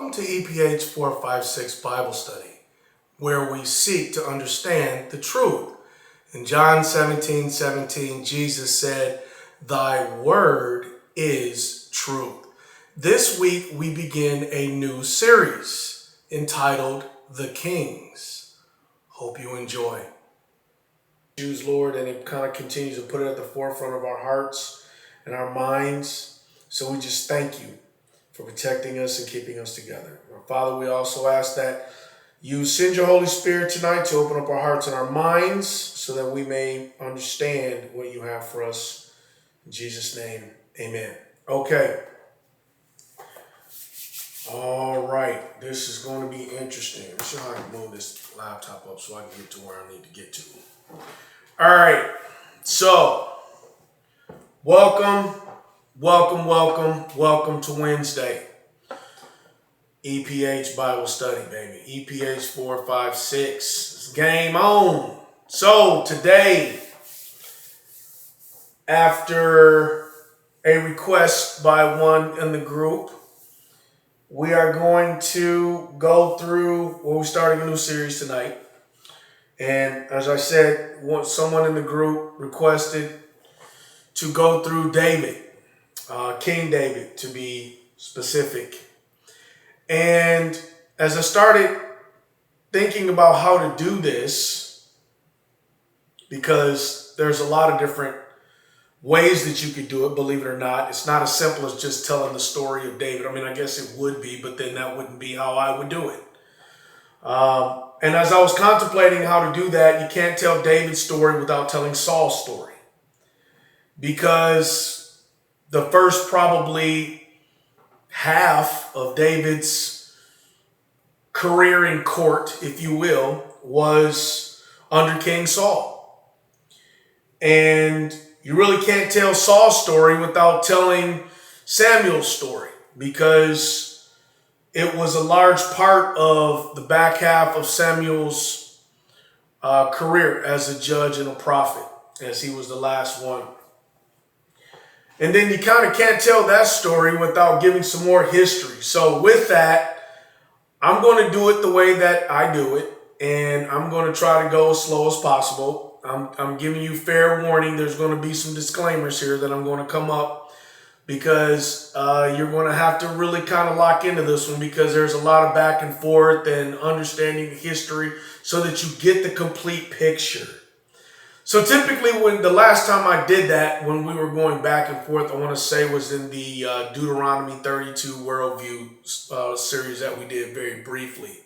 Welcome to EPH 456 Bible Study, where we seek to understand the truth. In John 17:17, Jesus said, "Thy word is truth." This week we begin a new series entitled The Kings. Hope you enjoy. Use Lord, and it kind of continues to put it at the forefront of our hearts and our minds. So we just thank you for protecting us and keeping us together. Father, we also ask that you send your Holy Spirit tonight to open up our hearts and our minds so that we may understand what you have for us. In Jesus' name, amen. Okay. All right. This is going to be interesting. I'm sure I can move this laptop up so I can get to where I need to get to. All right. So, welcome to Wednesday. EPH Bible Study, baby. EPH 456. It's game on. So today, after a request by one in the group, we are going to go through, we're starting a new series tonight. And as I said, someone in the group requested to go through David. King David, to be specific. And as I started thinking about how to do this, because there's a lot of different ways that you could do it, believe it or not. It's not as simple as just telling the story of David. I mean, I guess it would be, but then that wouldn't be how I would do it. And as I was contemplating how to do that, you can't tell David's story without telling Saul's story. Because the first probably half of David's career in court, if you will, was under King Saul. And you really can't tell Saul's story without telling Samuel's story, because it was a large part of the back half of Samuel's career as a judge and a prophet, as he was the last one. And then you kind of can't tell that story without giving some more history. So with that, I'm going to do it the way that I do it. And I'm going to try to go as slow as possible. I'm giving you fair warning. There's going to be some disclaimers here that I'm going to come up, because you're going to have to really kind of lock into this one, because there's a lot of back and forth and understanding the history so that you get the complete picture. So typically, when the last time I did that, when we were going back and forth, I want to say was in the Deuteronomy 32 Worldview series that we did very briefly.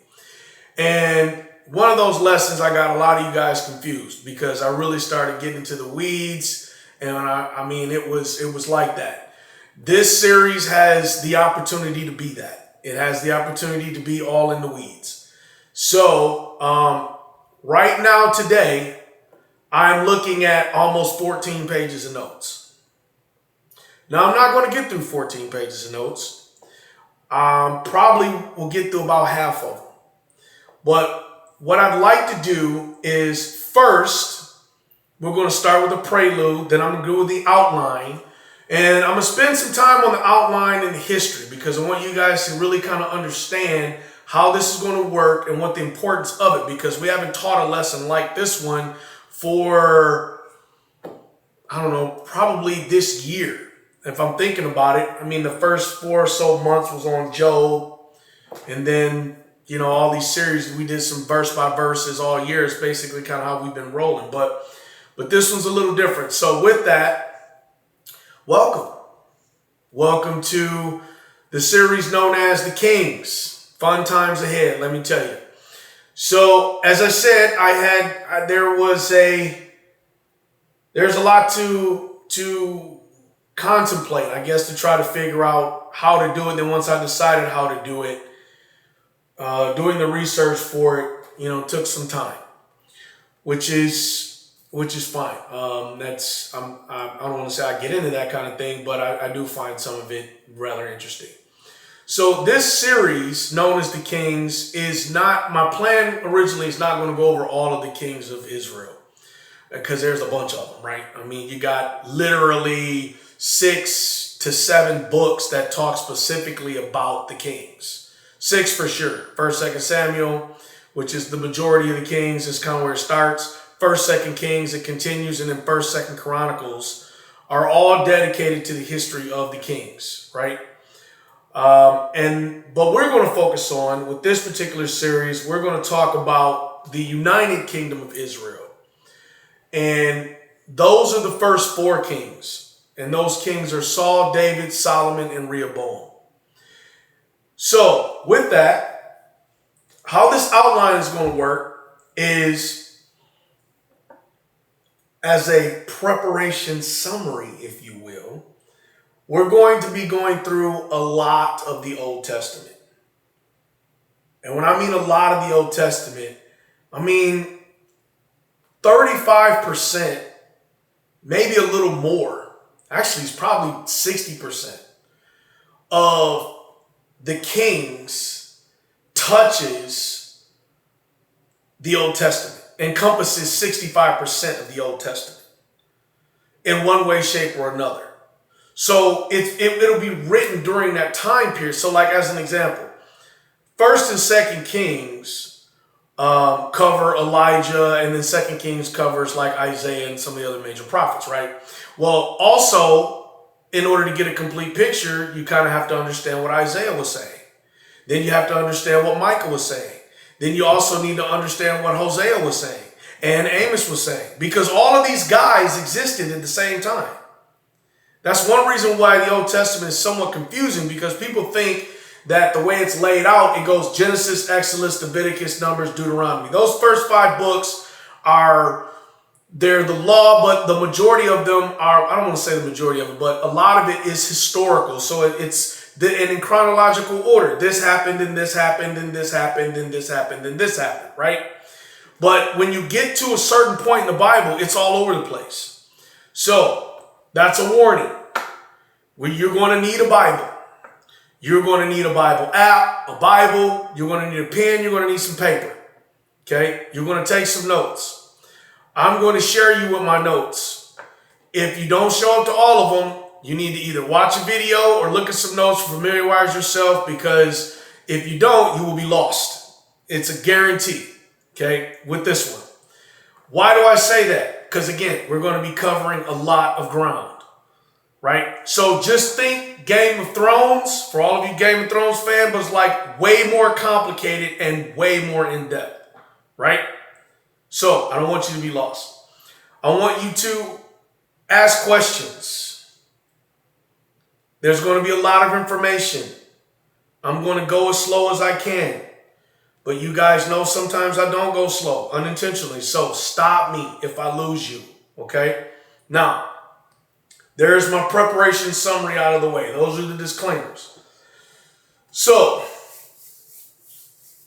And one of those lessons, I got a lot of you guys confused, because I really started getting into the weeds, and I mean, it was like that. This series has the opportunity to be that. It has the opportunity to be all in the weeds. So right now, today, I'm looking at almost 14 pages of notes. Now, I'm not going to get through 14 pages of notes. Probably will get through about half of them. But what I'd like to do is, first, we're going to start with a prelude. Then I'm going to go with the outline. And I'm going to spend some time on the outline and the history, because I want you guys to really kind of understand how this is going to work and what the importance of it, because we haven't taught a lesson like this one for, I don't know, probably this year. If I'm thinking about it, I mean, the first 4 or so months was on Job. And then, you know, all these series, we did some verse by verses all year. It's basically kind of how we've been rolling. But this one's a little different. So with that, welcome. Welcome to the series known as The Kings. Fun times ahead, let me tell you. So, as I said, there's a lot to contemplate, I guess, to try to figure out how to do it. Then once I decided how to do it, doing the research for it, you know, took some time, which is fine. I don't want to say I get into that kind of thing, but I do find some of it rather interesting. So this series, known as The Kings, is not, my plan originally is not going to go over all of the kings of Israel, because there's a bunch of them, right? I mean, you got literally 6 to 7 books that talk specifically about the kings. 6 for sure. 1st, 2nd Samuel, which is the majority of the Kings, is kind of where it starts. 1st, 2nd Kings, it continues, and then 1st, 2nd Chronicles are all dedicated to the history of the kings, right? But we're going to focus on, with this particular series, we're going to talk about the United Kingdom of Israel. And those are the first 4 kings. And those kings are Saul, David, Solomon, and Rehoboam. So with that, how this outline is going to work is as a preparation summary, if you will. We're going to be going through a lot of the Old Testament. And when I mean a lot of the Old Testament, I mean 35%, maybe a little more. Actually, it's probably 60% of the Kings touches the Old Testament, encompasses 65% of the Old Testament in one way, shape, or another. So it'll be written during that time period. So like as an example, 1st and 2nd Kings cover Elijah, and then 2nd Kings covers like Isaiah and some of the other major prophets, right? Well, also, in order to get a complete picture, you kind of have to understand what Isaiah was saying. Then you have to understand what Micah was saying. Then you also need to understand what Hosea was saying and Amos was saying, because all of these guys existed at the same time. That's one reason why the Old Testament is somewhat confusing, because people think that the way it's laid out, it goes Genesis, Exodus, Leviticus, Numbers, Deuteronomy. Those first 5 books they're the law, but the majority of them are, I don't want to say the majority of it, but a lot of it is historical. So it's in chronological order. This happened, and this happened, and this happened, and this happened, and this happened, right? But when you get to a certain point in the Bible, it's all over the place. So that's a warning. You're going to need a Bible. You're going to need a Bible app, a Bible. You're going to need a pen. You're going to need some paper. Okay? You're going to take some notes. I'm going to share you with my notes. If you don't show up to all of them, you need to either watch a video or look at some notes, familiarize yourself, because if you don't, you will be lost. It's a guarantee, okay, with this one. Why do I say that? Because, again, we're going to be covering a lot of ground, right? So just think Game of Thrones, for all of you Game of Thrones fans, but it's like way more complicated and way more in-depth, right? So I don't want you to be lost. I want you to ask questions. There's going to be a lot of information. I'm going to go as slow as I can. But you guys know sometimes I don't go slow unintentionally. So stop me if I lose you. Okay? Now, there's my preparation summary out of the way. Those are the disclaimers. So,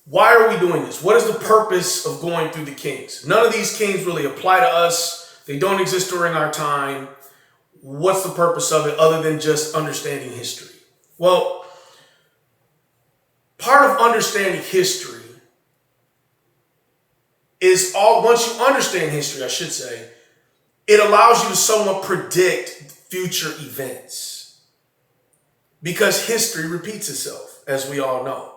why are we doing this? What is the purpose of going through the kings? None of these kings really apply to us. They don't exist during our time. What's the purpose of it other than just understanding history? Well, part of understanding history is once you understand history, I should say, it allows you to somewhat predict future events. Because history repeats itself, as we all know.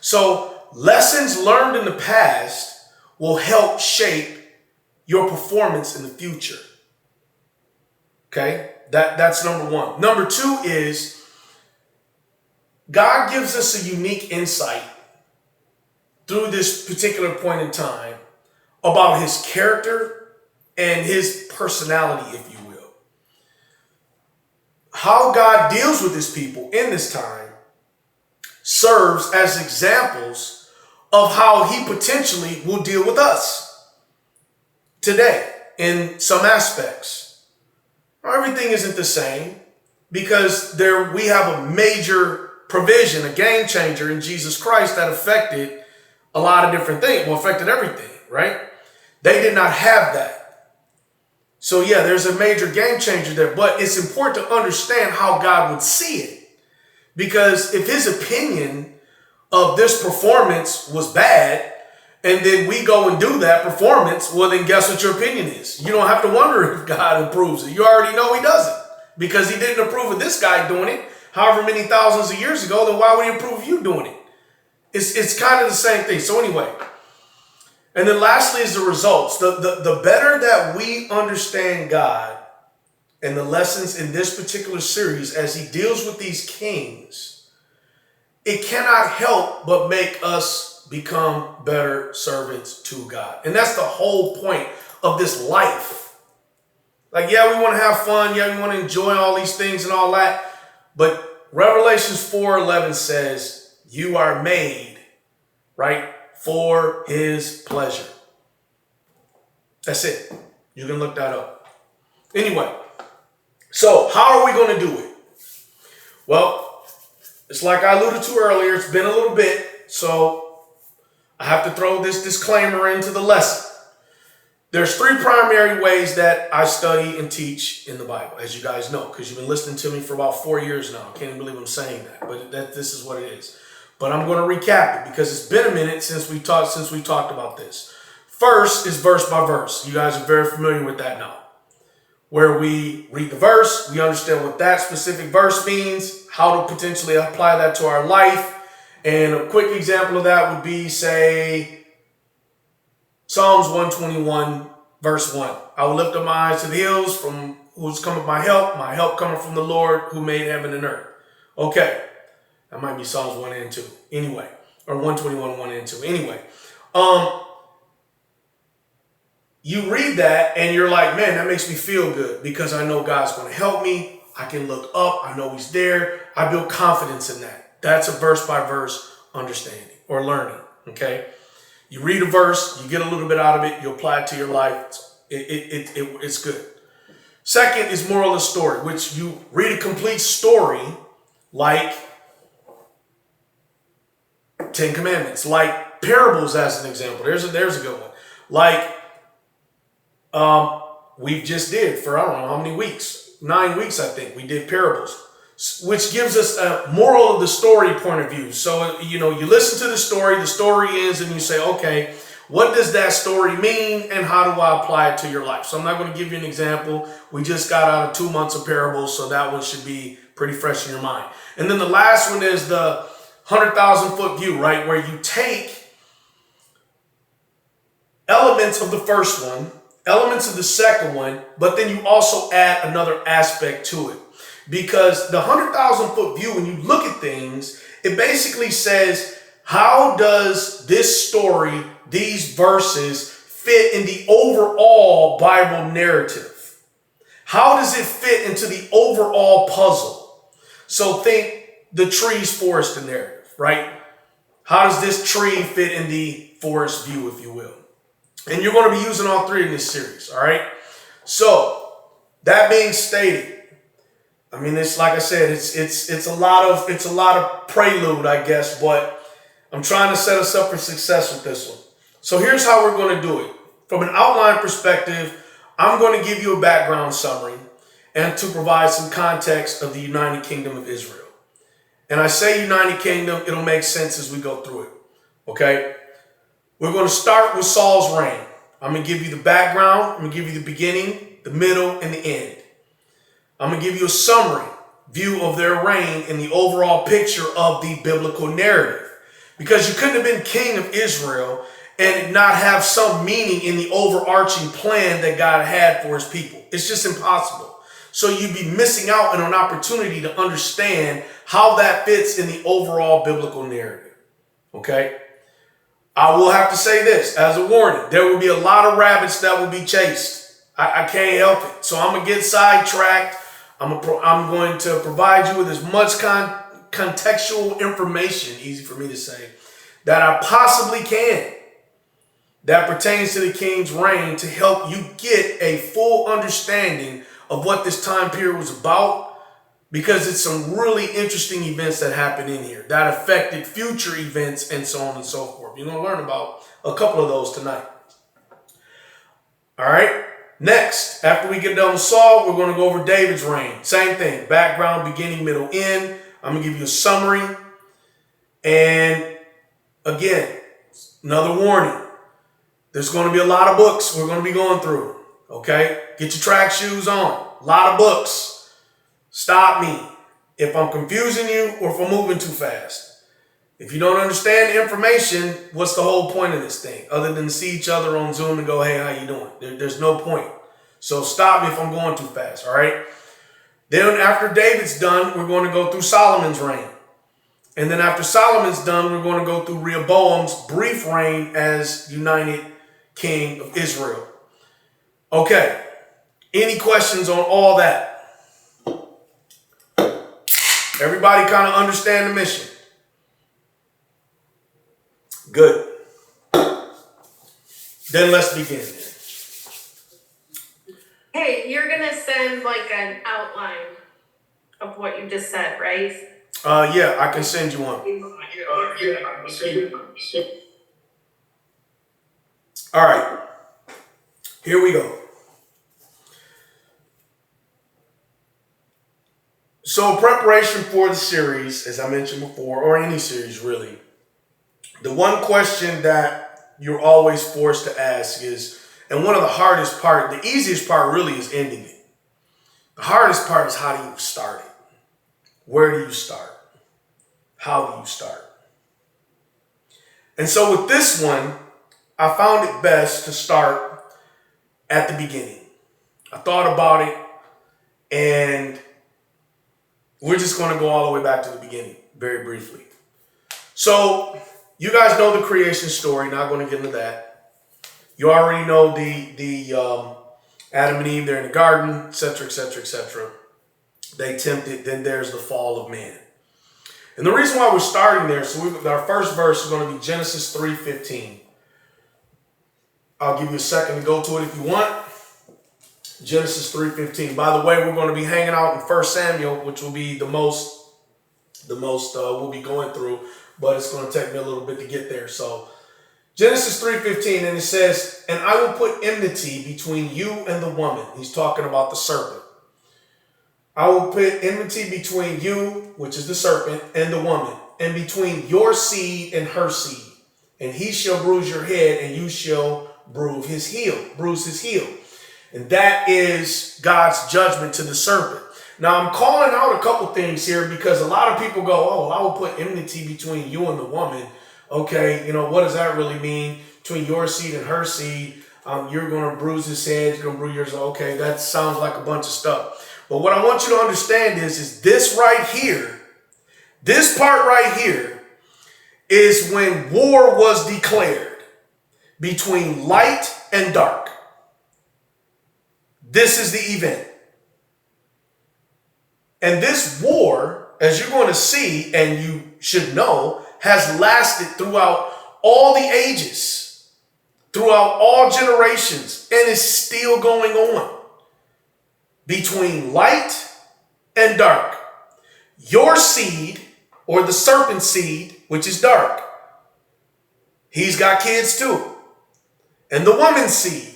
So, lessons learned in the past will help shape your performance in the future. Okay? That's number one. Number two is God gives us a unique insight through this particular point in time about his character and his personality, if you will. How God deals with his people in this time serves as examples of how he potentially will deal with us today in some aspects. Everything isn't the same because we have a major provision, a game changer in Jesus Christ that affected a lot of different things. Well, affected everything, right? They did not have that. So yeah, there's a major game changer there, but it's important to understand how God would see it. Because if his opinion of this performance was bad, and then we go and do that performance, well, then guess what your opinion is? You don't have to wonder if God approves it. You already know he doesn't. Because he didn't approve of this guy doing it however many thousands of years ago, then why would he approve of you doing it? It's kind of the same thing. So anyway, and then lastly is the results. The better that we understand God and the lessons in this particular series as he deals with these kings, it cannot help but make us become better servants to God. And that's the whole point of this life. Like, yeah, we want to have fun. Yeah, we want to enjoy all these things and all that. But Revelations 4:11 says, you are made, right, for his pleasure. That's it. You can look that up. Anyway, so how are we going to do it? Well, it's like I alluded to earlier. It's been a little bit, so I have to throw this disclaimer into the lesson. There's 3 primary ways that I study and teach in the Bible, as you guys know, because you've been listening to me for about 4 years now. I can't even believe I'm saying that, but this is what it is. But I'm going to recap it because it's been a minute since we talked about this. First is verse by verse. You guys are very familiar with that now. Where we read the verse, we understand what that specific verse means, how to potentially apply that to our life. And a quick example of that would be, say, Psalms 121, verse 1. I will lift up my eyes to the hills from whose cometh my help coming from the Lord who made heaven and earth. Okay, that might be Psalms 1 and 2. Anyway, or 121, 1 and 2. Anyway, you read that and you're like, man, that makes me feel good because I know God's going to help me. I can look up. I know he's there. I build confidence in that. That's a verse by verse understanding or learning. Okay. You read a verse, you get a little bit out of it, you apply it to your life. It's good. Second is moral of the story, which you read a complete story like 10 Commandments, like parables as an example. There's a good one. Like we just did for I don't know how many weeks, 9 weeks I think we did parables, which gives us a moral of the story point of view. So you listen to the story ends, and you say, okay, what does that story mean, and how do I apply it to your life? So I'm not going to give you an example. We just got out of 2 months of parables, so that one should be pretty fresh in your mind. And then the last one is the 100,000 foot view, right, where you take elements of the first one, elements of the second one, but then you also add another aspect to it. Because the 100,000 foot view, when you look at things, it basically says, how does this story, these verses, fit in the overall Bible narrative? How does it fit into the overall puzzle? So think the trees, forest, and narrative, right? How does this tree fit in the forest view, if you will? And you're going to be using all 3 in this series, all right? So, that being stated, I mean, it's like I said, it's a lot of prelude, I guess, but I'm trying to set us up for success with this one. So here's how we're going to do it. From an outline perspective, I'm going to give you a background summary and to provide some context of the United Kingdom of Israel. And I say United Kingdom, it'll make sense as we go through it. Okay? We're going to start with Saul's reign. I'm going to give you the background. I'm going to give you the beginning, the middle, and the end. I'm going to give you a summary view of their reign in the overall picture of the biblical narrative. Because you couldn't have been king of Israel and not have some meaning in the overarching plan that God had for his people. It's just impossible. So you'd be missing out on an opportunity to understand how that fits in the overall biblical narrative. Okay? I will have to say this as a warning. There will be a lot of rabbits that will be chased. I can't help it. So I'm going to get sidetracked. I'm going to provide you with as much contextual information, easy for me to say, that I possibly can that pertains to the king's reign to help you get a full understanding of what this time period was about, because it's some really interesting events that happened in here that affected future events and so on and so forth. You're going to learn about a couple of those tonight. All right. Next, after we get done with Saul, we're going to go over David's reign. Same thing, background, beginning, middle, end. I'm going to give you a summary. And again, another warning. There's going to be a lot of books we're going to be going through. Okay? Get your track shoes on. A lot of books. Stop me if I'm confusing you or if I'm moving too fast. If you don't understand the information, what's the whole point of this thing? Other than see each other on Zoom and go, hey, how you doing? There's no point. So stop me if I'm going too fast, all right? Then after David's done, we're going to go through Solomon's reign. And then after Solomon's done, we're going to go through Rehoboam's brief reign as united king of Israel. Okay. Any questions on all that? Everybody kind of understand the mission? Good. Then let's begin. Hey, you're going to send like an outline of what you just said, right? Yeah, I can send you one. All right. Here we go. So preparation for the series, as I mentioned before, or any series really, the one question that you're always forced to ask is, and one of the hardest part, the easiest part really is ending it. The hardest part is how do you start it? Where do you start? How do you start? And so with this one, I found it best to start at the beginning. I thought about it, and we're just going to go all the way back to the beginning, very briefly. So you guys know the creation story. Not going to get into that. You already know the Adam and Eve, they're in the garden, etc., etc., etc. They tempted. Then there's the fall of man. And the reason why we're starting there, so our first verse is going to be Genesis 3:15. I'll give you a second to go to it if you want. Genesis 3:15. By the way, we're going to be hanging out in 1 Samuel, which will be the most we'll be going through, but it's going to take me a little bit to get there. So Genesis 3:15, and it says, and I will put enmity between you and the woman. He's talking about the serpent. I will put enmity between you, which is the serpent, and the woman, and between your seed and her seed. And he shall bruise your head, and you shall bruise his heel. And that is God's judgment to the serpent. Now, I'm calling out a couple things here because a lot of people go, oh, I will put enmity between you and the woman. Okay, what does that really mean? Between your seed and her seed, you're going to bruise his head, you're going to bruise yours. Okay, that sounds like a bunch of stuff. But what I want you to understand is this right here, this part right here, is when war was declared between light and dark. This is the event. And this war, as you're going to see, and you should know, has lasted throughout all the ages, throughout all generations, and is still going on. Between light and dark. Your seed, or the serpent seed, which is dark, he's got kids too. And the woman's seed,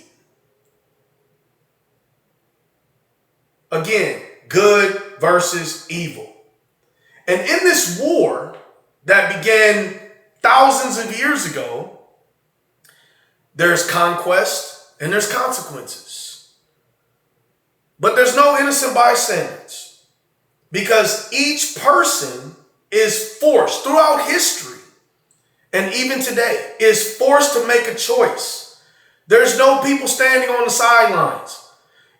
again, good versus evil. And in this war that began thousands of years ago, there's conquest and there's consequences. But there's no innocent bystanders, because each person is forced throughout history, and even today, is forced to make a choice. There's no people standing on the sidelines.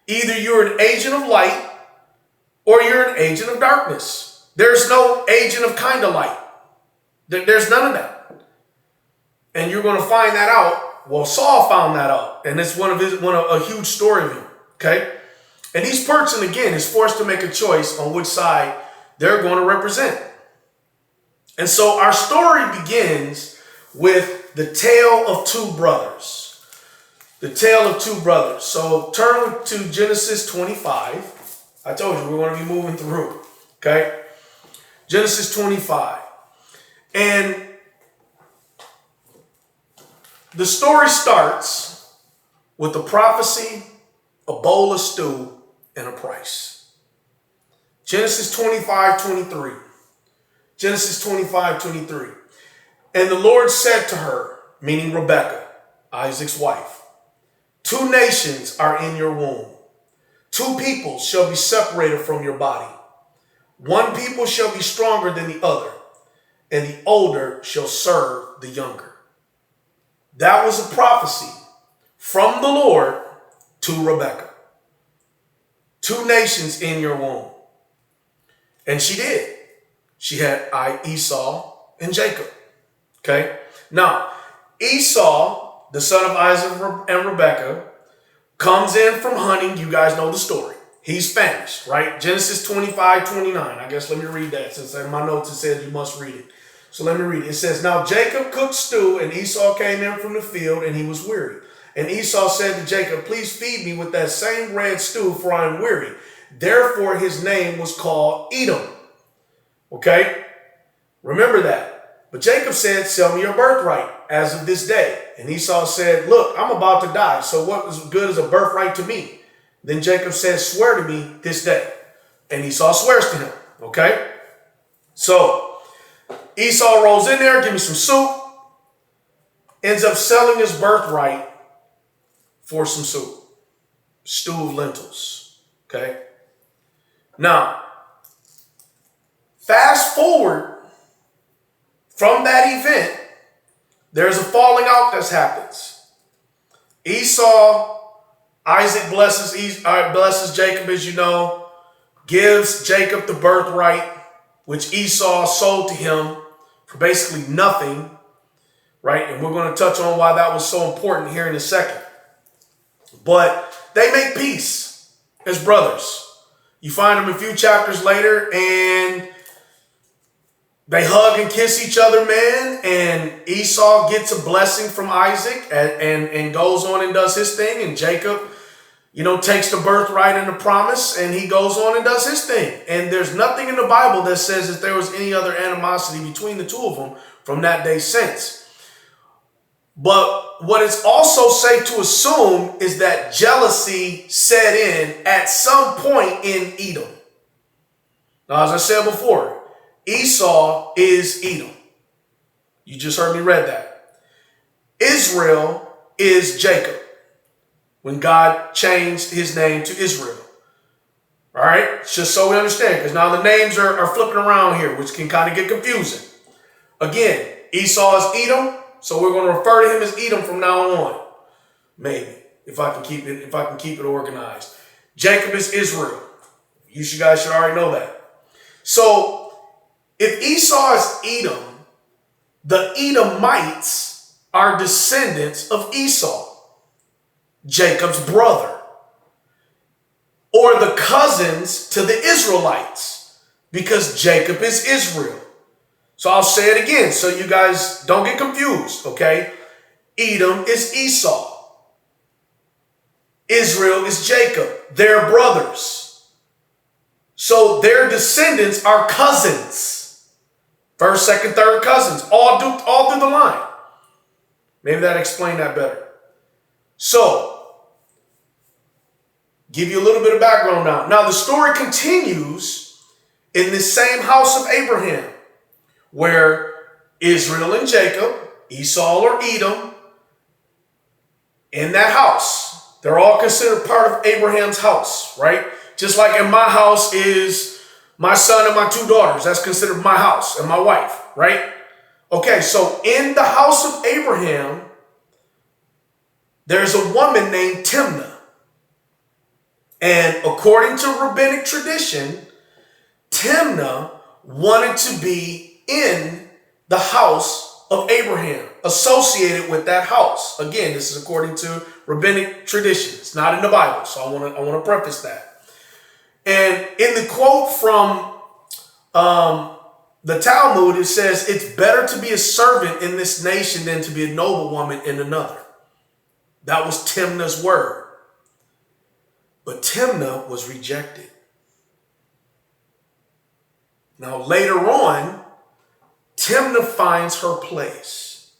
Either you're an agent of light or you're an agent of darkness. There's no agent of kind of light. There's none of that. And you're going to find that out. Well, Saul found that out, and it's a huge story of him. Okay. And each person, again, is forced to make a choice on which side they're going to represent. And so our story begins with the tale of two brothers. The tale of two brothers. So turn to Genesis 25. I told you we're going to be moving through. Okay? Genesis 25. And the story starts with a prophecy, a bowl of stew, and a price. Genesis 25:23. Genesis 25:23. And the Lord said to her, meaning Rebekah, Isaac's wife, 2 nations are in your womb. 2 peoples shall be separated from your body. 1 people shall be stronger than the other, and the older shall serve the younger. That was a prophecy from the Lord to Rebekah. 2 nations in your womb. And she did. She had Esau and Jacob. Okay? Now, Esau, the son of Isaac and Rebekah, comes in from hunting. You guys know the story. He's famished, right? Genesis 25:29. I guess let me read that, since in my notes it says you must read it. So let me read it. It says, now Jacob cooked stew, and Esau came in from the field, and he was weary. And Esau said to Jacob, please feed me with that same red stew, for I am weary. Therefore his name was called Edom. Okay? Remember that. But Jacob said, sell me your birthright as of this day. And Esau said, look, I'm about to die, so what is good as a birthright to me? Then Jacob said, swear to me this day. And Esau swears to him. Okay? So Esau rolls in there, give me some soup, ends up selling his birthright for some soup. Stew of lentils. Okay? Now, fast forward from that event, there's a falling out that happens. Isaac blesses Jacob, as you know, gives Jacob the birthright, which Esau sold to him for basically nothing, right? And we're going to touch on why that was so important here in a second. But they make peace as brothers. You find them a few chapters later, and they hug and kiss each other, man. And Esau gets a blessing from Isaac and goes on and does his thing. And Jacob, takes the birthright and the promise, and he goes on and does his thing. And there's nothing in the Bible that says that there was any other animosity between the two of them from that day since. But what is also safe to assume is that jealousy set in at some point in Edom. Now, as I said before, Esau is Edom. You just heard me read that. Israel is Jacob, when God changed his name to Israel. All right? It's just so we understand, because now the names are flipping around here, which can kind of get confusing. Again, Esau is Edom, so we're going to refer to him as Edom from now on. Maybe, if I can keep it organized. Jacob is Israel. You guys should already know that. So, if Esau is Edom, the Edomites are descendants of Esau, Jacob's brother, or the cousins to the Israelites, because Jacob is Israel. So I'll say it again so you guys don't get confused, okay? Edom is Esau. Israel is Jacob. They're brothers. So their descendants are cousins. First, second, third cousins, all through the line. Maybe that explained that better. So, give you a little bit of background now. Now, the story continues in this same house of Abraham, where Israel and Jacob, Esau or Edom, in that house, they're all considered part of Abraham's house, right? Just like in my house is my son and my 2 daughters. That's considered my house and my wife, right? Okay, so in the house of Abraham, there's a woman named Timnah. And according to rabbinic tradition, Timnah wanted to be in the house of Abraham, associated with that house. Again, this is according to rabbinic tradition. It's not in the Bible, so I want to preface that. And in the quote from the Talmud, it says, it's better to be a servant in this nation than to be a noblewoman in another. That was Timnah's word. But Timnah was rejected. Now, later on, Timnah finds her place.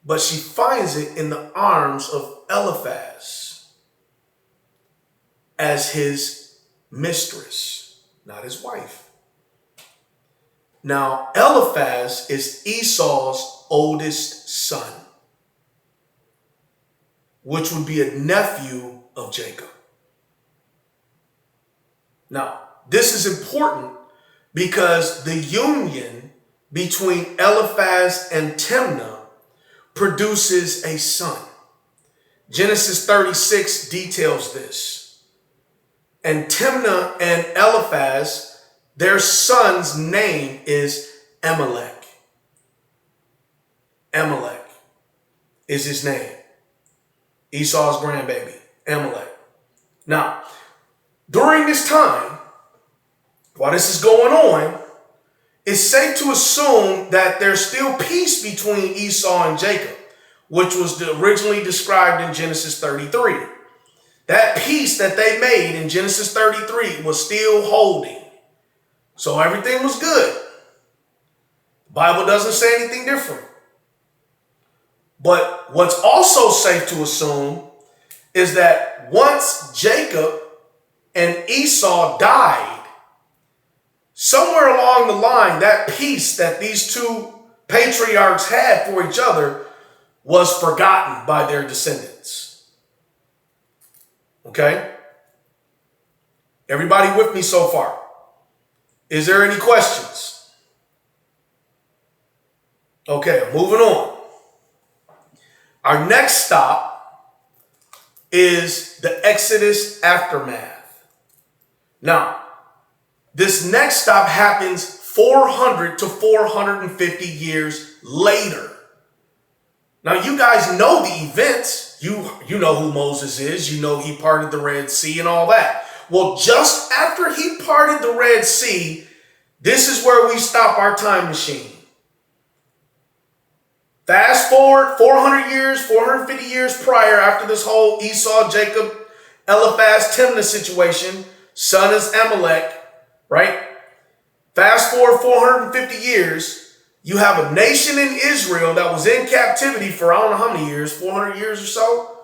But she finds it in the arms of Eliphaz as his mistress, not his wife. Now, Eliphaz is Esau's oldest son, which would be a nephew of Jacob. Now, this is important because the union between Eliphaz and Timnah produces a son. Genesis 36 details this. And Timnah and Eliphaz, their son's name is Amalek. Amalek is his name. Esau's grandbaby, Amalek. Now, during this time, while this is going on, it's safe to assume that there's still peace between Esau and Jacob, which was originally described in Genesis 33. That peace that they made in Genesis 33 was still holding. So everything was good. The Bible doesn't say anything different. But what's also safe to assume is that once Jacob and Esau died, somewhere along the line, that peace that these two patriarchs had for each other was forgotten by their descendants. Okay? Everybody with me so far? Is there any questions? Okay, moving on. Our next stop is the Exodus aftermath. Now, this next stop happens 400 to 450 years later. Now, you guys know the events. You know who Moses is. You know he parted the Red Sea and all that. Well, just after he parted the Red Sea, this is where we stop our time machine. Fast forward 400 years, 450 years prior, after this whole Esau, Jacob, Eliphaz, Timnah situation, son is Amalek, right? Fast forward 450 years, you have a nation in Israel that was in captivity for I don't know how many years, 400 years or so.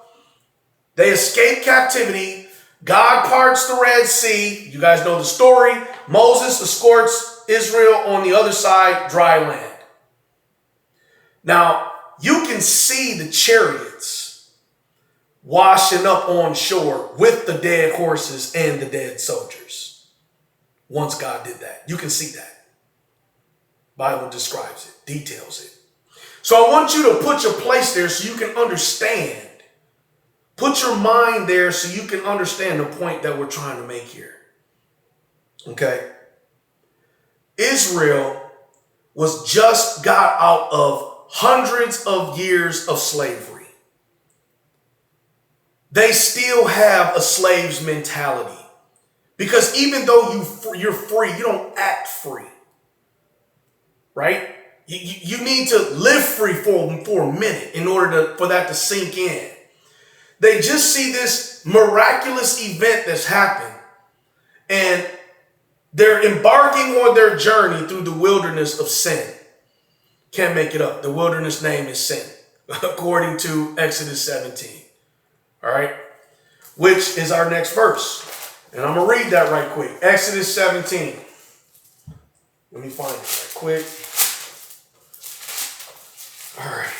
They escape captivity. God parts the Red Sea. You guys know the story. Moses escorts Israel on the other side, dry land. Now, you can see the chariots washing up on shore with the dead horses and the dead soldiers. Once God did that, you can see that. Bible describes it, details it. So I want you to put your place there so you can understand. Put your mind there so you can understand the point that we're trying to make here. Okay? Israel was just got out of hundreds of years of slavery. They still have a slave's mentality. Because even though you're free, you don't act free. Right? You need to live free for a minute in order for that to sink in. They just see this miraculous event that's happened. And they're embarking on their journey through the wilderness of sin. Can't make it up. The wilderness name is sin, according to Exodus 17. All right? Which is our next verse. And I'm going to read that right quick. Exodus 17. Let me find it right quick. All right.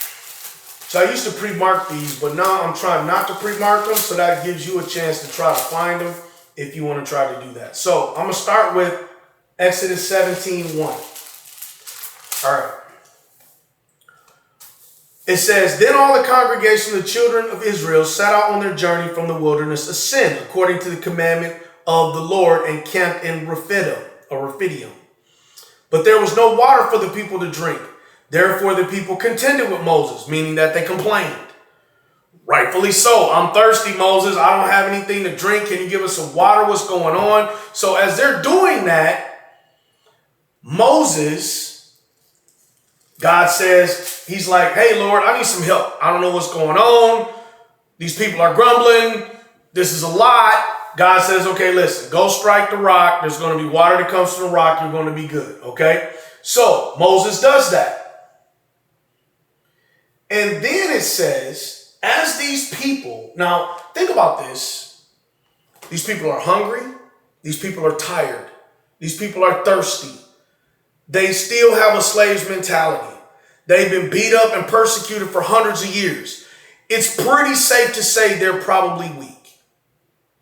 So I used to pre-mark these, but now I'm trying not to pre-mark them, so that gives you a chance to try to find them if you want to try to do that. So I'm going to start with Exodus 17:1. All right. It says, Then all the congregation of the children of Israel set out on their journey from the wilderness of sin, according to the commandment of the Lord, and camped in Rephidim. But there was no water for the people to drink. Therefore the people contended with Moses, meaning that they complained. Rightfully so. I'm thirsty, Moses. I don't have anything to drink. Can you give us some water? What's going on? So as they're doing that, Moses, God says, he's like, hey, Lord, I need some help. I don't know what's going on. These people are grumbling. This is a lot. God says, okay, listen, go strike the rock. There's going to be water that comes from the rock. You're going to be good. Okay. So Moses does that. And then it says, as these people, now think about this. These people are hungry. These people are tired. These people are thirsty. They still have a slave's mentality. They've been beat up and persecuted for hundreds of years. It's pretty safe to say they're probably weak.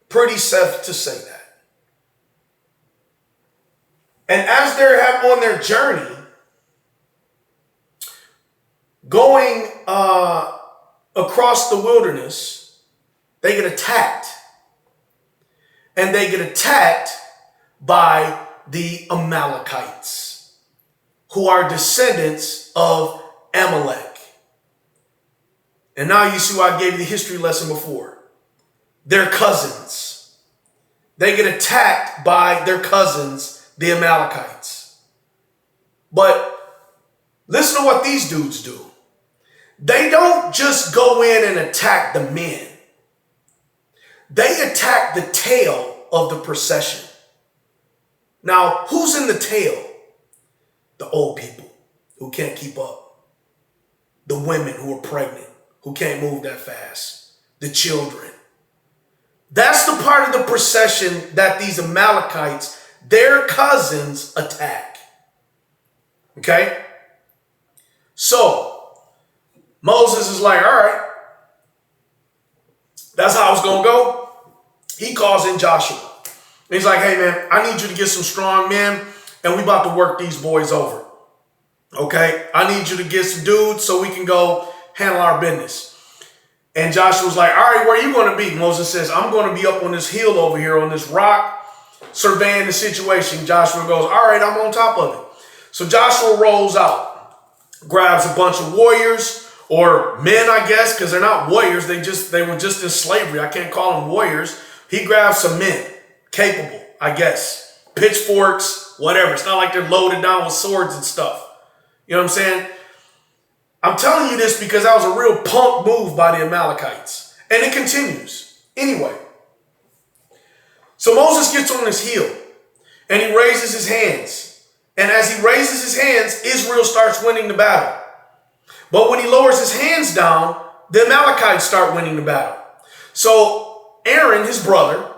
Pretty safe to say that. And as they're on their journey, going across the wilderness, they get attacked. And they get attacked by the Amalekites, who are descendants of Amalek. And now you see why I gave you the history lesson before. They're cousins. They get attacked by their cousins, the Amalekites. But listen to what these dudes do. They don't just go in and attack the men. They attack the tail of the procession. Now, who's in the tail? The old people who can't keep up. The women who are pregnant, who can't move that fast. The children. That's the part of the procession that these Amalekites, their cousins, attack. Okay? So, Moses is like, all right, that's how it's going to go. He calls in Joshua. And he's like, hey, man, I need you to get some strong men, and we about to work these boys over. Okay? I need you to get some dudes so we can go handle our business. And Joshua's like, all right, where are you going to be? Moses says, I'm going to be up on this hill over here on this rock, surveying the situation. Joshua goes, all right, I'm on top of it. So Joshua rolls out, grabs a bunch of warriors, or men, I guess, because they're not warriors. They were just in slavery. I can't call them warriors. He grabs some men, capable, I guess. Pitchforks, whatever. It's not like they're loaded down with swords and stuff. You know what I'm saying? I'm telling you this because that was a real punk move by the Amalekites. And it continues. Anyway. So Moses gets on this hill and he raises his hands. And as he raises his hands, Israel starts winning the battle. But when he lowers his hands down, the Amalekites start winning the battle. So Aaron, his brother,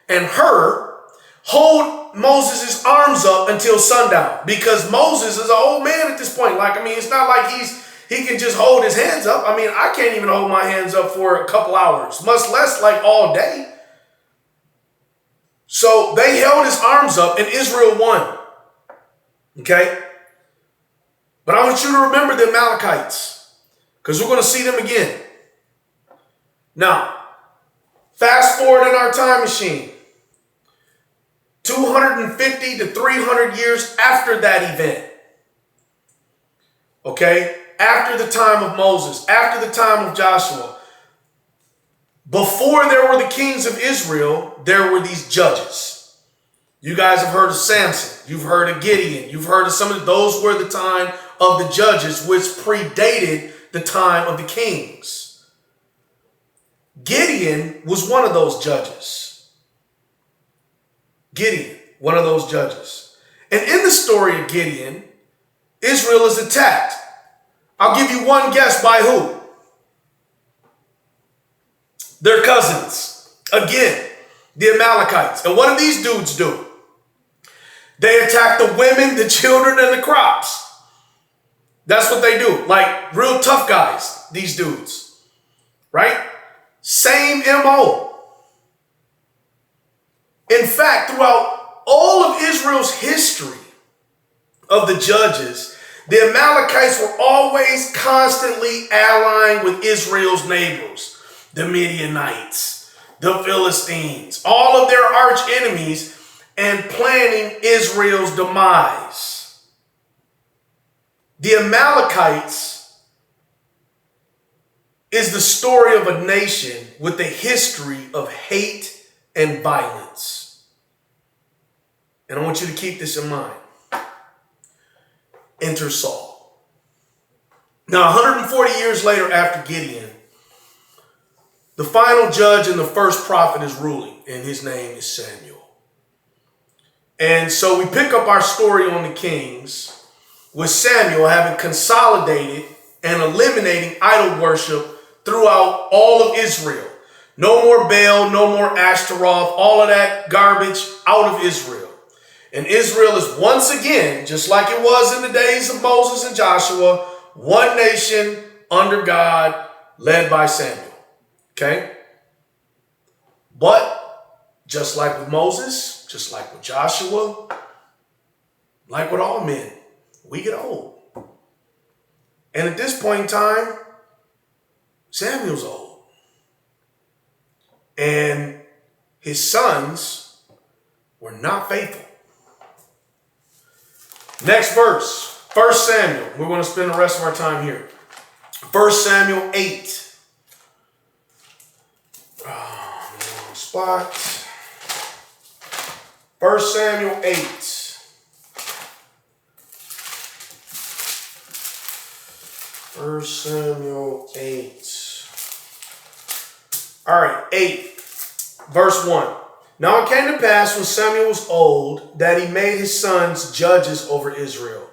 and Hur hold Moses' arms up until sundown because Moses is an old man at this point. It's not like he can just hold his hands up. I can't even hold my hands up for a couple hours, much less like all day. So they held his arms up and Israel won. Okay? But I want you to remember the Amalekites because we're going to see them again. Now, fast forward in our time machine, 250 to 300 years after that event. Okay? After the time of Moses, after the time of Joshua, before there were the kings of Israel, there were these judges. You guys have heard of Samson. You've heard of Gideon. You've heard of some of those were the time of the judges, which predated the time of the kings. Gideon was one of those judges. Gideon, one of those judges. And in the story of Gideon, Israel is attacked. I'll give you one guess by who? Their cousins. Again, the Amalekites. And what do these dudes do? They attack the women, the children, and the crops. That's what they do. Like real tough guys, these dudes. Right? Same MO. In fact, throughout all of Israel's history of the judges, the Amalekites were always constantly allying with Israel's neighbors. The Midianites, the Philistines, all of their arch enemies, and planning Israel's demise. The Amalekites is the story of a nation with a history of hate and violence. And I want you to keep this in mind. Enter Saul. Now, 140 years later after Gideon, the final judge and the first prophet is ruling, and his name is Samuel. And so we pick up our story on the Kings with Samuel having consolidated and eliminating idol worship throughout all of Israel. No more Baal, no more Ashtaroth, all of that garbage out of Israel. And Israel is once again, just like it was in the days of Moses and Joshua, one nation under God, led by Samuel. Okay? But just like with Moses, just like with Joshua, like with all men, we get old. And at this point in time, Samuel's old. And his sons were not faithful. Next verse, 1 Samuel. We're going to spend the rest of our time here. 1 Samuel 8. Wrong spot. 1 Samuel 8. 1 Samuel 8. All right, 8. Verse 1. Now it came to pass when Samuel was old that he made his sons judges over Israel.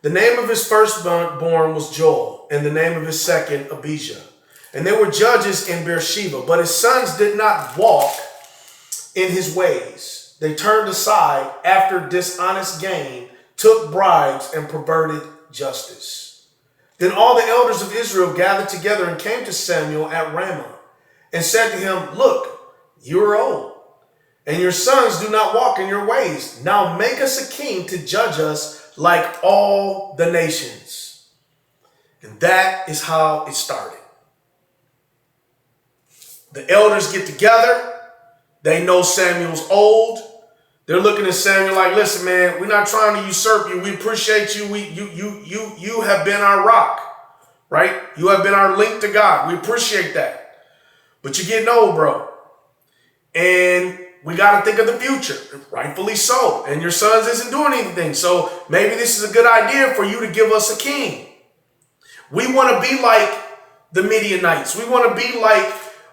The name of his firstborn was Joel, and the name of his second Abijah. And they were judges in Beersheba, but his sons did not walk in his ways. They turned aside after dishonest gain, took bribes, and perverted justice. Then all the elders of Israel gathered together and came to Samuel at Ramah and said to him, "Look, you are old, and your sons do not walk in your ways. Now make us a king to judge us like all the nations." And that is how it started. The elders get together. They know Samuel's old. They're looking at Samuel like, "Listen, man, we're not trying to usurp you. We appreciate you. You have been our rock, right? You have been our link to God. We appreciate that. But you're getting old, bro. And we got to think of the future, rightfully so. And your sons isn't doing anything. So maybe this is a good idea for you to give us a king. We want to be like the Midianites. We want to be like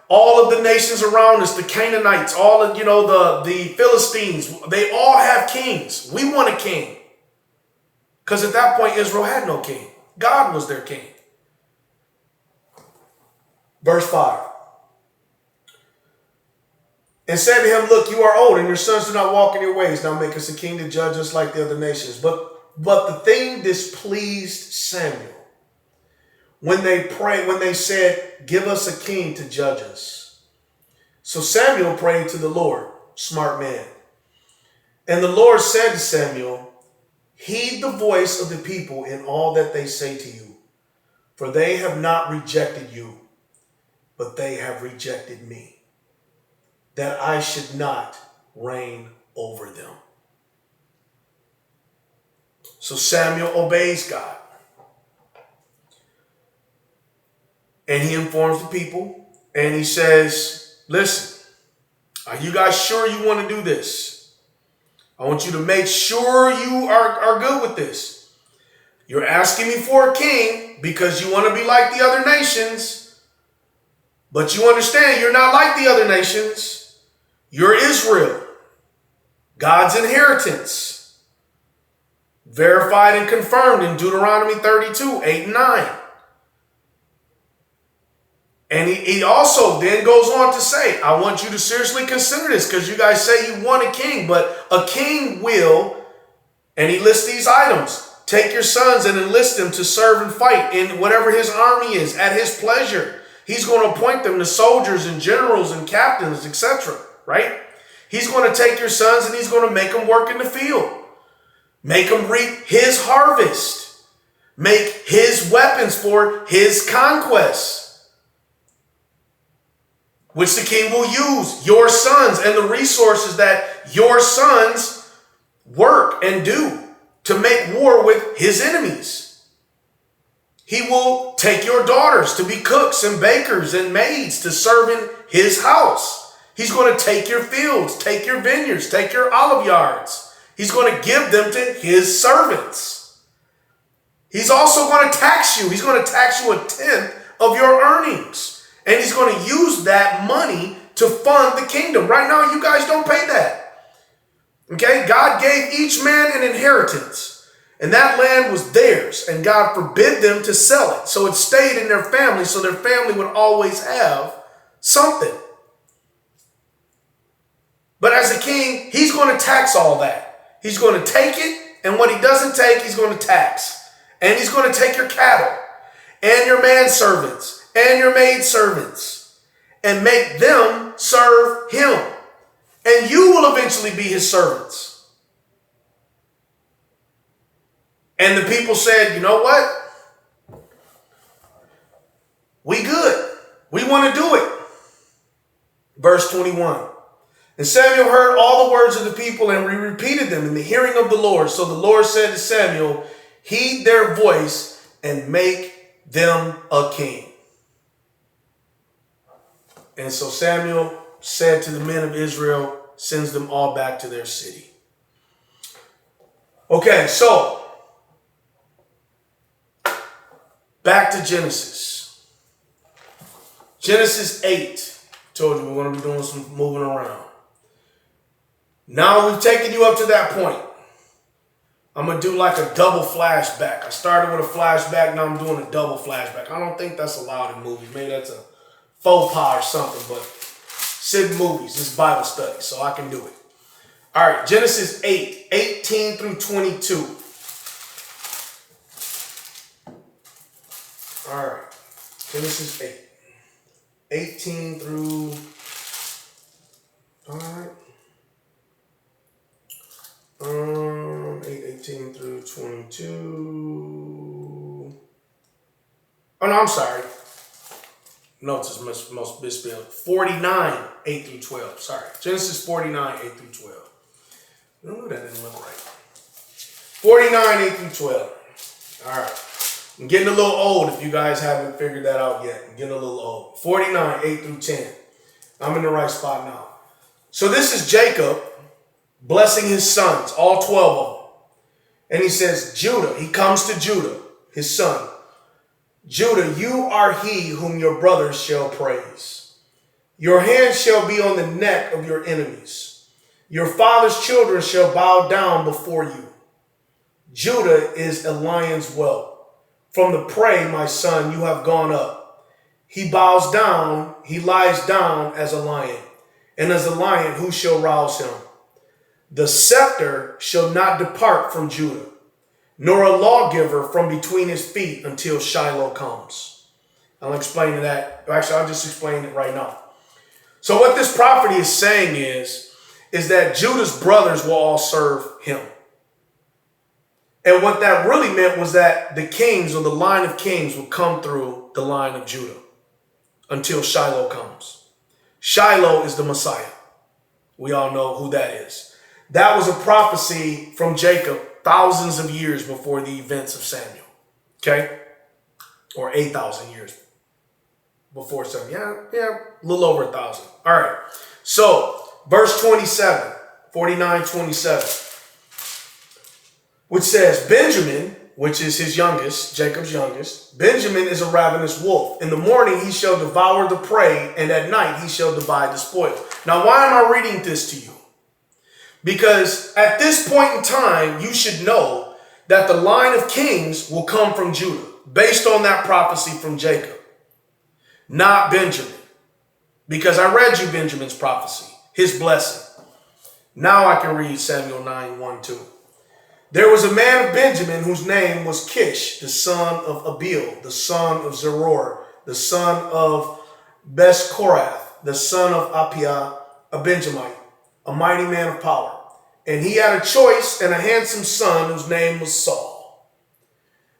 all of the nations around us, the Canaanites, all of, the Philistines. They all have kings. We want a king. Because at that point, Israel had no king. God was their king. Verse 5. And said to him, "Look, you are old, and your sons do not walk in your ways. Now make us a king to judge us like the other nations." But the thing displeased Samuel when they said, "Give us a king to judge us." So Samuel prayed to the Lord, smart man. And the Lord said to Samuel, "Heed the voice of the people in all that they say to you, for they have not rejected you, but they have rejected me, that I should not reign over them." So Samuel obeys God. And he informs the people and he says, "Listen, are you guys sure you want to do this? I want you to make sure you are good with this. You're asking me for a king because you want to be like the other nations, but you understand you're not like the other nations. You're Israel, God's inheritance, verified and confirmed in Deuteronomy 32, 8 and 9. And he also then goes on to say, I want you to seriously consider this because you guys say you want a king, but a king will, and he lists these items, take your sons and enlist them to serve and fight in whatever his army is at his pleasure. He's going to appoint them to soldiers and generals and captains, etc., right? He's going to take your sons and he's going to make them work in the field. Make them reap his harvest. Make his weapons for his conquests, which the king will use your sons and the resources that your sons work and do to make war with his enemies. He will take your daughters to be cooks and bakers and maids to serve in his house. He's going to take your fields, take your vineyards, take your olive yards. He's going to give them to his servants. He's also going to tax you. He's going to tax you 1/10 of your earnings. And he's going to use that money to fund the kingdom. Right now, you guys don't pay that. Okay? God gave each man an inheritance. And that land was theirs. And God forbid them to sell it. So it stayed in their family. So their family would always have something. But as a king, he's going to tax all that. He's going to take it. And what he doesn't take, he's going to tax. And he's going to take your cattle and your manservants and your maidservants and make them serve him. And you will eventually be his servants. And the people said, you know what? We good. We want to do it. Verse 21. And Samuel heard all the words of the people and repeated them in the hearing of the Lord. So the Lord said to Samuel, heed their voice and make them a king. And so Samuel said to the men of Israel, sends them all back to their city. Okay, so back to Genesis. Genesis 8. Told you we're going to be doing some moving around. Now we've taken you up to that point. I'm going to do like a double flashback. I started with a flashback, now I'm doing a double flashback. I don't think that's allowed in movies. Maybe that's a faux pas or something, but it's in movies. This is Bible study, so I can do it. All right, Genesis 8, 18 through 22. All right, Genesis 8, 18 through, all right. 18 through 22. Oh, no, I'm sorry. Notes is most misspelled. 49, 8 through 12. Sorry. Genesis 49, 8 through 12. No, that didn't look right. 49, 8 through 12. All right. I'm getting a little old if you guys haven't figured that out yet. I'm getting a little old. 49, 8 through 10. I'm in the right spot now. So this is Jacob blessing his sons, all 12 of them. And he says, Judah, he comes to Judah, his son. Judah, you are he whom your brothers shall praise. Your hand shall be on the neck of your enemies. Your father's children shall bow down before you. Judah is a lion's whelp. From the prey, my son, you have gone up. He bows down, he lies down as a lion. And as a lion, who shall rouse him? The scepter shall not depart from Judah, nor a lawgiver from between his feet until Shiloh comes. I'll explain that. Actually, I'll just explain it right now. So what this prophecy is saying is that Judah's brothers will all serve him. And what that really meant was that the kings or the line of kings will come through the line of Judah until Shiloh comes. Shiloh is the Messiah. We all know who that is. That was a prophecy from Jacob thousands of years before the events of Samuel. Okay? Or 8,000 years before Samuel. Yeah, a little over 1,000. All right. So, verse 27, 49, 27, which says, Benjamin, which is his youngest, Jacob's youngest, Benjamin is a ravenous wolf. In the morning he shall devour the prey, and at night he shall divide the spoil. Now, why am I reading this to you? Because at this point in time, you should know that the line of kings will come from Judah, based on that prophecy from Jacob, not Benjamin. Because I read you Benjamin's prophecy, his blessing. Now I can read Samuel 9, 1, 2. There was a man of Benjamin whose name was Kish, the son of Abiel, the son of Zeror, the son of Beshkorath, the son of Apiah, a Benjamite, a mighty man of power. And he had a choice and a handsome son whose name was Saul.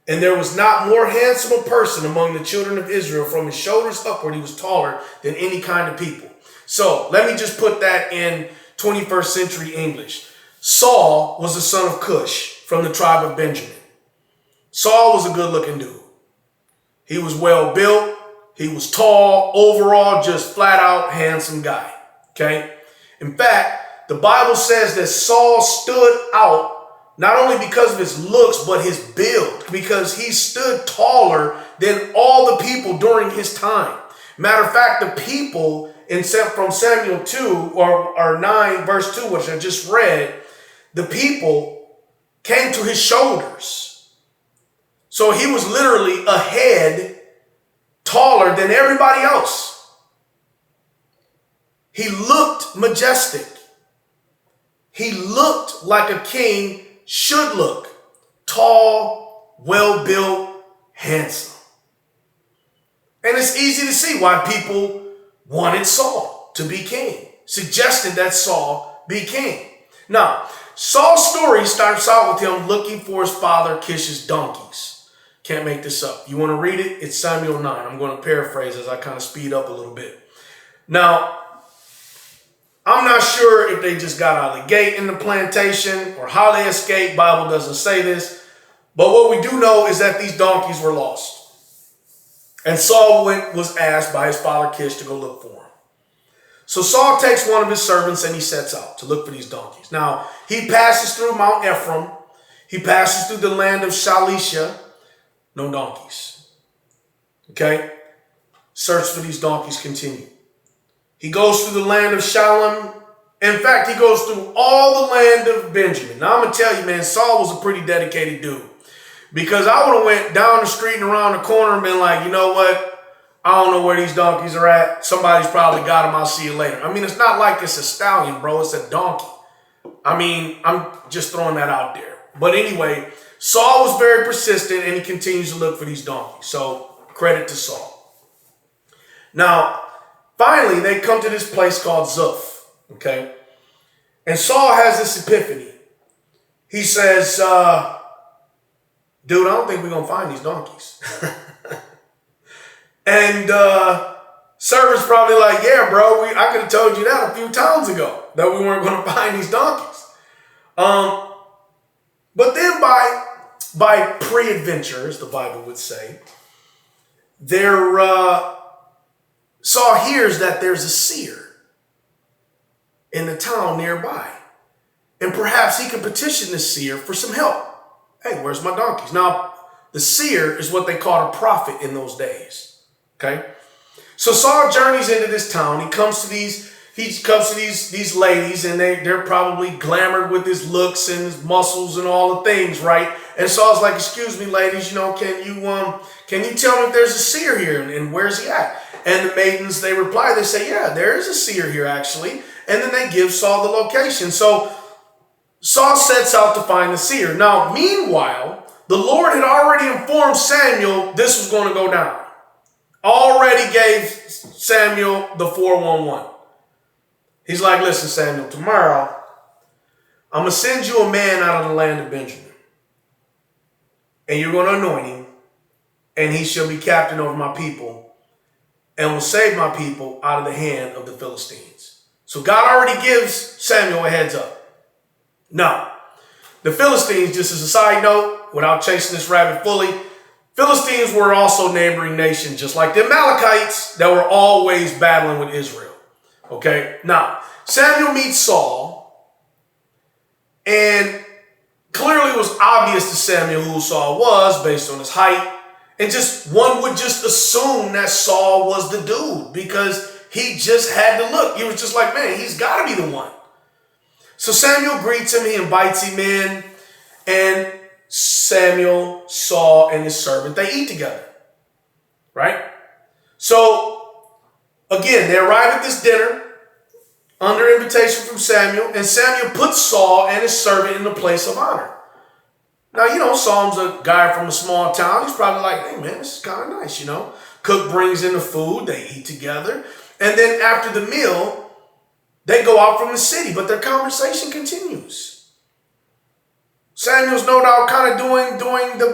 And there was not more handsome a person among the children of Israel. From his shoulders upward, he was taller than any kind of people. So let me just put that in 21st century English. Saul was the son of Cush from the tribe of Benjamin. Saul was a good looking dude. He was well built. He was tall, overall, just flat out handsome guy. Okay. In fact, the Bible says that Saul stood out not only because of his looks, but his build, because he stood taller than all the people during his time. Matter of fact, the people from Samuel 2 or 9 verse 2, which I just read, the people came to his shoulders. So he was literally a head taller than everybody else. He looked majestic. He looked like a king should look. Tall, well-built, handsome. And it's easy to see why people wanted Saul to be king, suggested that Saul be king. Now, Saul's story starts out with him looking for his father Kish's donkeys. Can't make this up. You want to read it? It's Samuel 9. I'm going to paraphrase as I kind of speed up a little bit. Now, I'm not sure if they just got out of the gate in the plantation or how they escaped. Bible doesn't say this. But what we do know is that these donkeys were lost. And Saul was asked by his father Kish to go look for them. So Saul takes one of his servants and he sets out to look for these donkeys. Now, he passes through Mount Ephraim. He passes through the land of Shalisha. No donkeys. Okay? Search for these donkeys continue. He goes through the land of Shalem. In fact, he goes through all the land of Benjamin. Now, I'm going to tell you, man, Saul was a pretty dedicated dude. Because I would have went down the street and around the corner and been like, you know what? I don't know where these donkeys are at. Somebody's probably got them. I'll see you later. I mean, it's not like it's a stallion, bro. It's a donkey. I mean, I'm just throwing that out there. But anyway, Saul was very persistent and he continues to look for these donkeys. So credit to Saul. Now, finally, they come to this place called Zuph. Okay? And Saul has this epiphany. He says, dude, I don't think we're going to find these donkeys. And servant's probably like, yeah, bro, I could have told you that a few times ago, that we weren't going to find these donkeys. But then by pre-adventure, as the Bible would say, Saul hears that there's a seer in the town nearby. And perhaps he could petition the seer for some help. Hey, where's my donkeys? Now, the seer is what they called a prophet in those days. Okay? So Saul journeys into this town. He comes to these ladies, and they're probably glamored with his looks and his muscles and all the things, right? And Saul's like, excuse me, ladies, can you tell me if there's a seer here and where's he at? And the maidens, they reply, they say, yeah, there is a seer here actually. And then they give Saul the location. So Saul sets out to find the seer. Now, meanwhile, the Lord had already informed Samuel this was going to go down. Already gave Samuel the 411. He's like, listen, Samuel, tomorrow I'm going to send you a man out of the land of Benjamin. And you're going to anoint him. And he shall be captain over my people. And will save my people out of the hand of the Philistines. So God already gives Samuel a heads up. Now, the Philistines, just as a side note, without chasing this rabbit fully, Philistines were also neighboring nations, just like the Amalekites that were always battling with Israel. Okay, now, Samuel meets Saul, and clearly it was obvious to Samuel who Saul was based on his height, and one would just assume that Saul was the dude because he just had to look. He was just like, man, he's got to be the one. So Samuel greets him, he invites him in, and Samuel, Saul, and his servant, they eat together, right? So, again, they arrive at this dinner under invitation from Samuel, and Samuel puts Saul and his servant in the place of honor. Now, Saul's a guy from a small town. He's probably like, hey, man, this is kind of nice, Cook brings in the food, they eat together, and then after the meal, they go out from the city, but their conversation continues. Samuel's no doubt kind of doing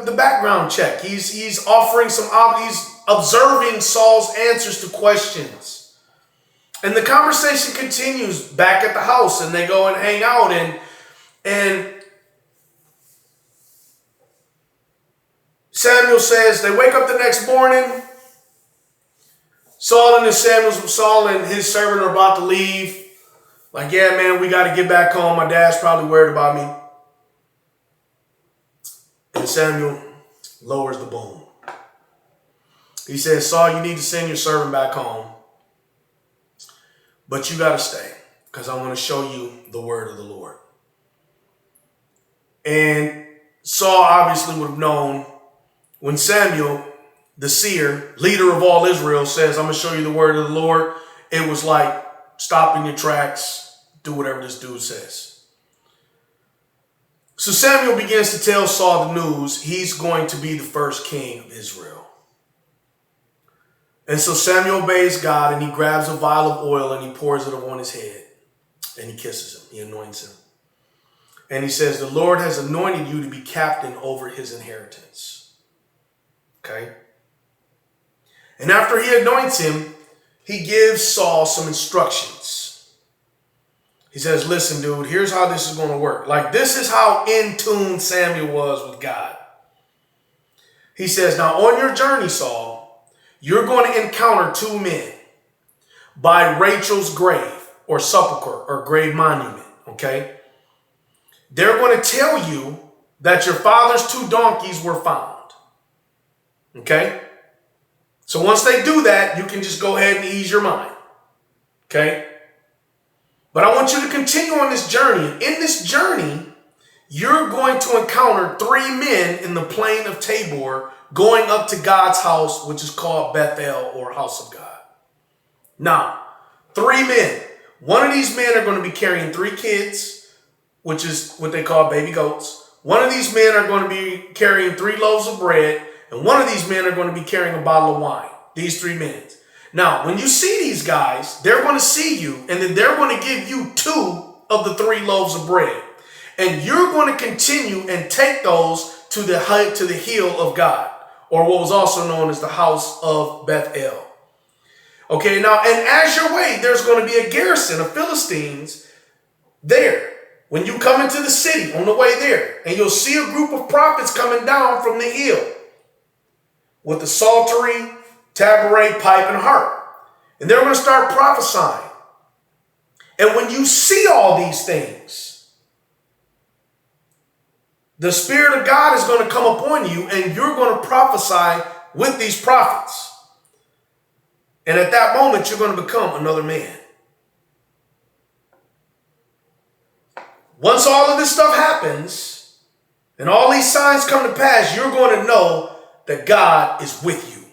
the background check. He's offering he's observing Saul's answers to questions. And the conversation continues back at the house, and they go and hang out, and Samuel says they wake up the next morning. Saul and his servant are about to leave. Like, yeah, man, we got to get back home. My dad's probably worried about me. And Samuel lowers the boom. He says, Saul, you need to send your servant back home. But you got to stay because I want to show you the word of the Lord. And Saul obviously would have known when Samuel, the seer, leader of all Israel, says, I'm going to show you the word of the Lord. It was like, stop in your tracks, do whatever this dude says. So Samuel begins to tell Saul the news. He's going to be the first king of Israel. And so Samuel obeys God, and he grabs a vial of oil and he pours it on his head. And he kisses him. He anoints him. And he says, the Lord has anointed you to be captain over his inheritance. Okay? And after he anoints him, he gives Saul some instructions. He says, listen, dude, here's how this is going to work. Like, this is how in tune Samuel was with God. He says, now on your journey, Saul, you're going to encounter two men by Rachel's grave or sepulcher or grave monument, okay? They're going to tell you that your father's two donkeys were found, okay? So once they do that, you can just go ahead and ease your mind, okay? But I want you to continue on this journey. In this journey, you're going to encounter three men in the plain of Tabor going up to God's house, which is called Bethel or house of God. Now, three men. One of these men are going to be carrying three kids, which is what they call baby goats. One of these men are going to be carrying 3 loaves of bread, and one of these men are going to be carrying a bottle of wine. These 3 men. Now, when you see these guys, they're going to see you, and then they're going to give you 2 of the 3 loaves of bread. And you're going to continue and take those to the hill of God, or what was also known as the house of Bethel. Okay, now, and as your way, there's going to be a garrison of Philistines there. When you come into the city on the way there, and you'll see a group of prophets coming down from the hill with the psaltery, tabret, pipe, and harp. And they're going to start prophesying. And when you see all these things, the Spirit of God is going to come upon you, and you're going to prophesy with these prophets. And at that moment, you're going to become another man. Once all of this stuff happens, and all these signs come to pass, you're going to know that God is with you.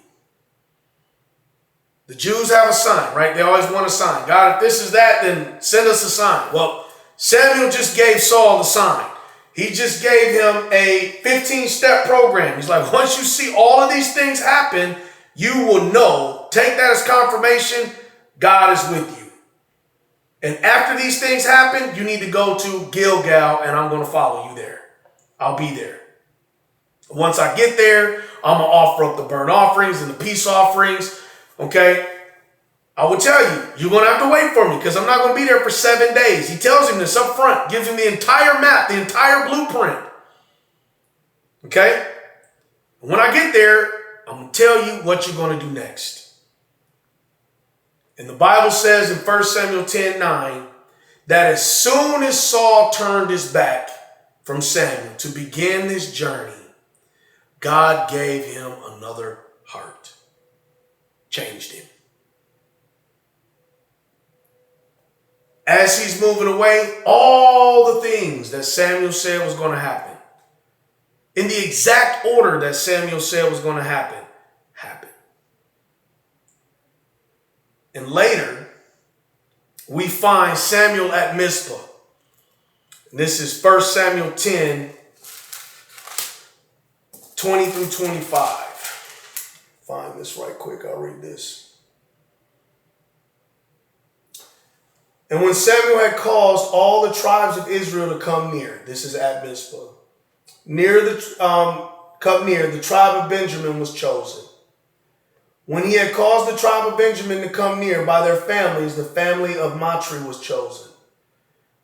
The Jews have a sign, right? They always want a sign. God, if this is that, then send us a sign. Well, Samuel just gave Saul the sign. He just gave him a 15-step program. He's like, once you see all of these things happen, you will know. Take that as confirmation. God is with you. And after these things happen, you need to go to Gilgal, and I'm going to follow you there. I'll be there. Once I get there, I'm going to offer up the burnt offerings and the peace offerings. Okay? I will tell you, you're going to have to wait for me because I'm not going to be there for 7 days. He tells him this up front, gives him the entire map, the entire blueprint. Okay? When I get there, I'm going to tell you what you're going to do next. And the Bible says in 1 Samuel 10:9 that as soon as Saul turned his back from Samuel to begin this journey, God gave him another heart. Changed him. As he's moving away, all the things that Samuel said was going to happen, in the exact order that Samuel said was going to happen, happened. And later, we find Samuel at Mizpah. This is 1 Samuel 10, 20 through 25. Find this right quick. I'll read this. And when Samuel had caused all the tribes of Israel to come near, this is at Mizpah, the tribe of Benjamin was chosen. When he had caused the tribe of Benjamin to come near by their families, the family of Matri was chosen.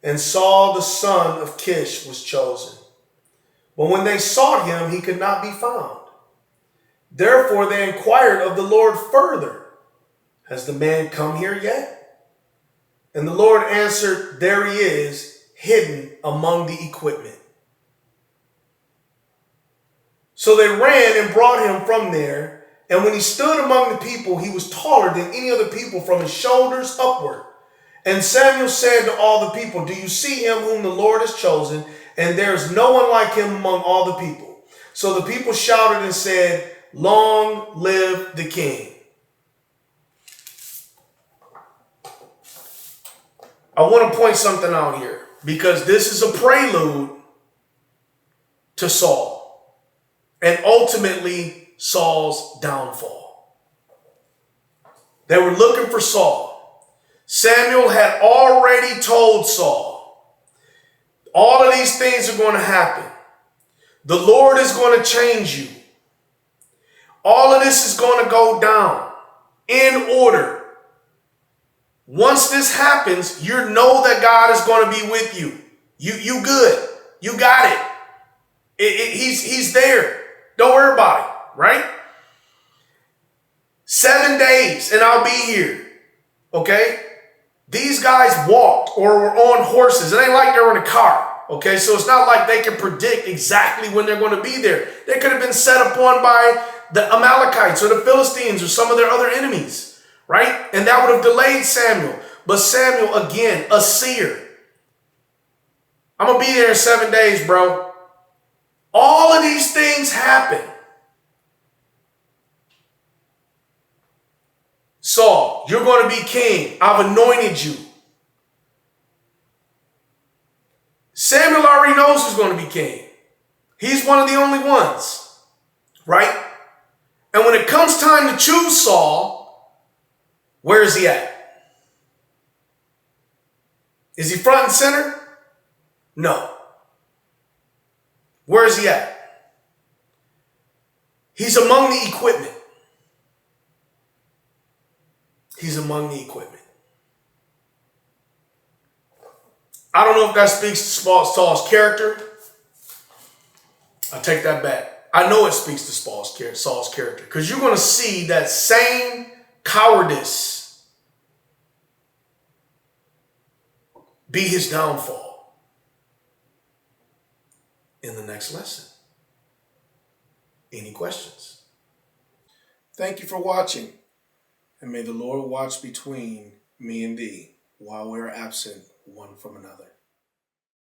And Saul, the son of Kish, was chosen. But when they sought him, he could not be found. Therefore they inquired of the Lord further, has the man come here yet? And the Lord answered, there he is, hidden among the equipment. So they ran and brought him from there. And when he stood among the people, he was taller than any other people from his shoulders upward. And Samuel said to all the people, do you see him whom the Lord has chosen? And there is no one like him among all the people. So the people shouted and said, long live the king. I want to point something out here because this is a prelude to Saul and ultimately Saul's downfall. They were looking for Saul. Samuel had already told Saul, all of these things are going to happen. The Lord is going to change you. All of this is going to go down in order. Once this happens, you know that God is going to be with you. You good. You got it. He's there. Don't worry about it, right? 7 days and I'll be here. Okay? These guys walked or were on horses. It ain't like they were in a car. Okay, so it's not like they can predict exactly when they're going to be there. They could have been set upon by the Amalekites or the Philistines or some of their other enemies, right? And that would have delayed Samuel. But Samuel, again, a seer. I'm going to be there in 7 days, bro. All of these things happen. Saul, you're going to be king. I've anointed you. Samuel already knows who's going to be king. He's one of the only ones, right? And when it comes time to choose Saul, where is he at? Is he front and center? No. Where is he at? He's among the equipment. He's among the equipment. I don't know if that speaks to Saul's character. I take that back. I know it speaks to Saul's character, because you're going to see that same cowardice be his downfall in the next lesson. Any questions? Thank you for watching, and may the Lord watch between me and thee while we are absent one from another.